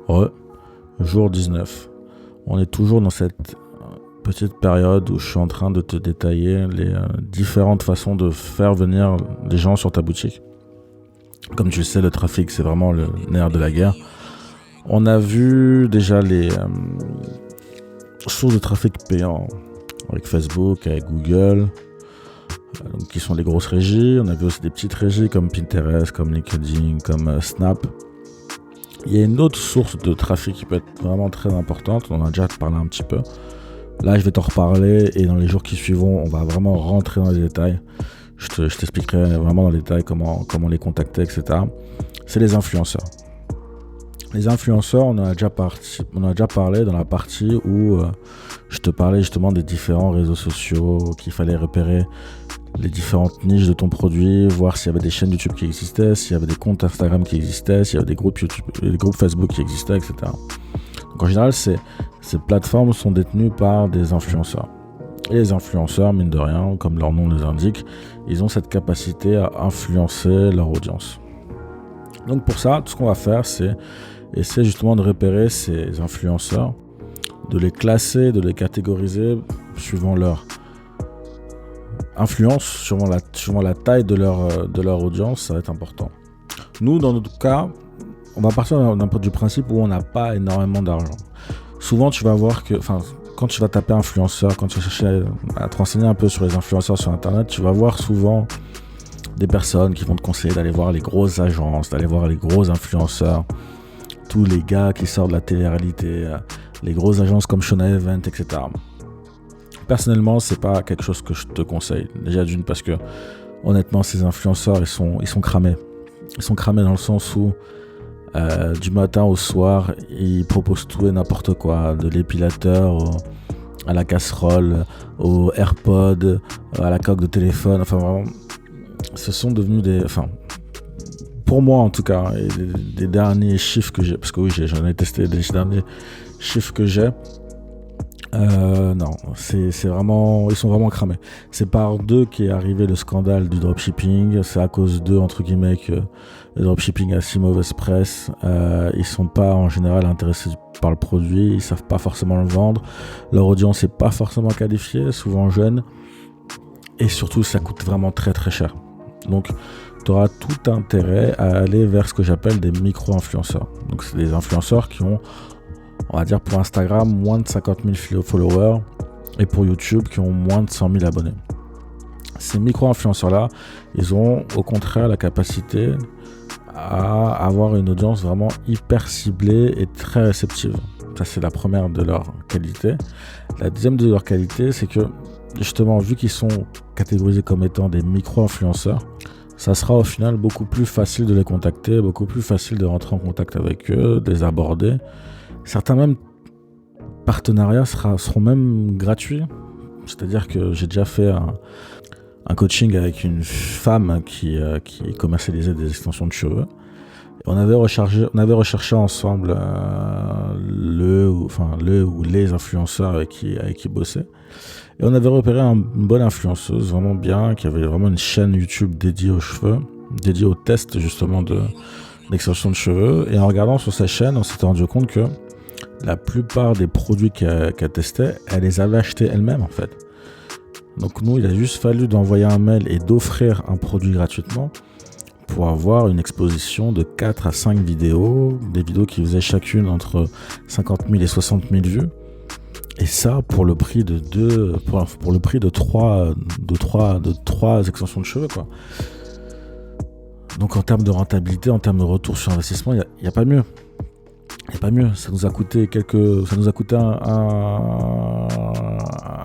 Ouais, jour 19. On est toujours dans cette petite période où je suis en train de te détailler les différentes façons de faire venir les gens sur ta boutique. Comme tu le sais, le trafic, c'est vraiment le nerf de la guerre. On a vu déjà les sources de trafic payants avec Facebook, avec Google, qui sont les grosses régies. On a vu aussi des petites régies comme Pinterest, comme LinkedIn, comme Snap. Il y a une autre source de trafic qui peut être vraiment très importante, on en a déjà parlé un petit peu. Là, je vais t'en reparler et dans les jours qui suivront, on va vraiment rentrer dans les détails. Je t'expliquerai vraiment dans les détails comment les contacter, etc. C'est les influenceurs. Les influenceurs, on en a déjà parlé dans la partie où je te parlais justement des différents réseaux sociaux, qu'il fallait repérer les différentes niches de ton produit, voir s'il y avait des chaînes YouTube qui existaient, s'il y avait des comptes Instagram qui existaient, s'il y avait des groupes YouTube, des groupes Facebook qui existaient, etc. Donc en général, ces plateformes sont détenues par des influenceurs. Et les influenceurs, mine de rien, comme leur nom les indique, ils ont cette capacité à influencer leur audience. Donc pour ça, tout ce qu'on va faire, c'est essayer justement de repérer ces influenceurs, de les classer, de les catégoriser suivant leur influence, suivant la taille de leur audience, ça va être important. Nous, dans notre cas, on va partir du principe où on n'a pas énormément d'argent. Souvent, tu vas voir que, quand tu vas taper influenceur, quand tu vas chercher à te renseigner un peu sur les influenceurs sur Internet, tu vas voir souvent des personnes qui vont te conseiller d'aller voir les grosses agences, d'aller voir les gros influenceurs, tous les gars qui sortent de la télé-réalité, les grosses agences comme Shona Event, etc. Personnellement, c'est pas quelque chose que je te conseille. Déjà d'une parce que honnêtement, ces influenceurs, ils sont cramés. Ils sont cramés dans le sens où du matin au soir, ils proposent tout et n'importe quoi, de l'épilateur à la casserole, aux AirPods, à la coque de téléphone. Enfin vraiment, ce sont devenus pour moi en tout cas, et des derniers chiffres que j'ai, parce que oui, j'en ai testé des derniers chiffres que j'ai. Non, c'est vraiment, ils sont vraiment cramés. C'est par d'eux qu'est arrivé le scandale du dropshipping. C'est à cause d'eux, entre guillemets, que le dropshipping a si mauvaise presse. Ils sont pas en général intéressés par le produit, ils savent pas forcément le vendre. Leur audience est pas forcément qualifiée, souvent jeune. Et surtout, ça coûte vraiment très très cher. Donc, tu auras tout intérêt à aller vers ce que j'appelle des micro-influenceurs. Donc, c'est des influenceurs qui ont, on va dire pour Instagram, moins de 50 000 followers et pour YouTube qui ont moins de 100 000 abonnés. Ces micro-influenceurs-là, ils ont au contraire la capacité à avoir une audience vraiment hyper ciblée et très réceptive. Ça, c'est la première de leur qualité. La deuxième de leur qualité, c'est que justement, vu qu'ils sont catégorisés comme étant des micro-influenceurs, ça sera au final beaucoup plus facile de les contacter, beaucoup plus facile de rentrer en contact avec eux, de les aborder. Certains même partenariats seront même gratuits. C'est-à-dire que j'ai déjà fait un coaching avec une femme qui commercialisait des extensions de cheveux. On avait recherché ensemble le ou les influenceurs avec qui bossaient. Et on avait repéré une bonne influenceuse, vraiment bien, qui avait vraiment une chaîne YouTube dédiée aux cheveux, dédiée au test justement d'extension de cheveux. Et en regardant sur sa chaîne, on s'était rendu compte que la plupart des produits qu'elle testait, elle les avait achetés elle-même en fait. Donc nous, il a juste fallu d'envoyer un mail et d'offrir un produit gratuitement pour avoir une exposition de 4 à 5 vidéos, des vidéos qui faisaient chacune entre 50 000 et 60 000 vues. Et ça pour le prix de trois extensions de cheveux, quoi. Donc en termes de rentabilité, en termes de retour sur investissement, il n'y a pas mieux. Il n'y a pas mieux. Ça nous a coûté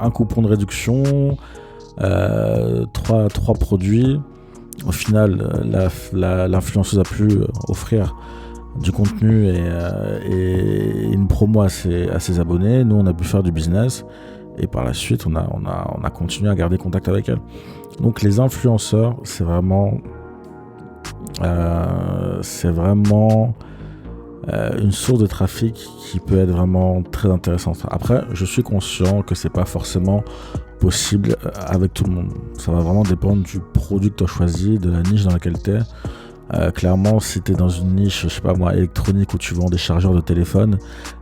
un coupon de réduction, 3 produits. Au final, l'influenceuse a pu offrir du contenu et une promo à ses abonnés. Nous, on a pu faire du business et par la suite, on a continué à garder contact avec elle. Donc, les influenceurs, c'est vraiment une source de trafic qui peut être vraiment très intéressante. Après, je suis conscient que c'est pas forcément possible avec tout le monde. Ça va vraiment dépendre du produit que tu as choisi, de la niche dans laquelle tu es. Clairement, si tu es dans une niche, je sais pas moi, électronique où tu vends des chargeurs de téléphone,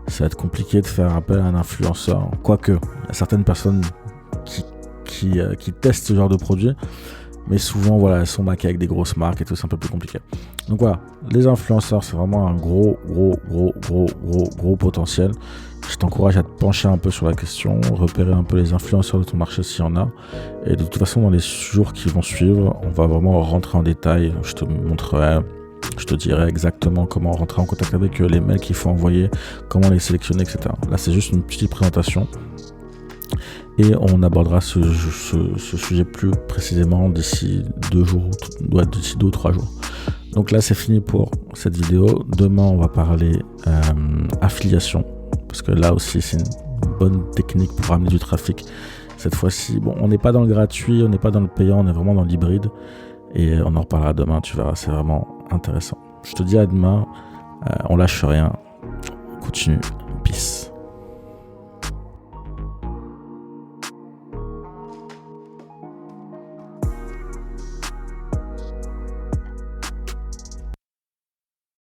ça va être compliqué de faire appel à un influenceur. Quoique, il y a certaines personnes qui testent ce genre de produit, mais souvent, voilà, elles sont maquées avec des grosses marques et tout, c'est un peu plus compliqué. Donc voilà, les influenceurs, c'est vraiment un gros potentiel. Je t'encourage à te pencher un peu sur la question, repérer un peu les influenceurs de ton marché s'il y en a. Et de toute façon, dans les jours qui vont suivre, on va vraiment rentrer en détail. Je te montrerai, je te dirai exactement comment rentrer en contact avec eux, les mails qu'il faut envoyer, comment les sélectionner, etc. Là, c'est juste une petite présentation. Et on abordera ce sujet plus précisément d'ici 2 ou 3 jours. Donc là, c'est fini pour cette vidéo. Demain, on va parler affiliation. Parce que là aussi, c'est une bonne technique pour amener du trafic. Cette fois-ci, bon, on n'est pas dans le gratuit, on n'est pas dans le payant, on est vraiment dans l'hybride. Et on en reparlera demain, tu verras, c'est vraiment intéressant. Je te dis à demain, on lâche rien. On continue. Peace.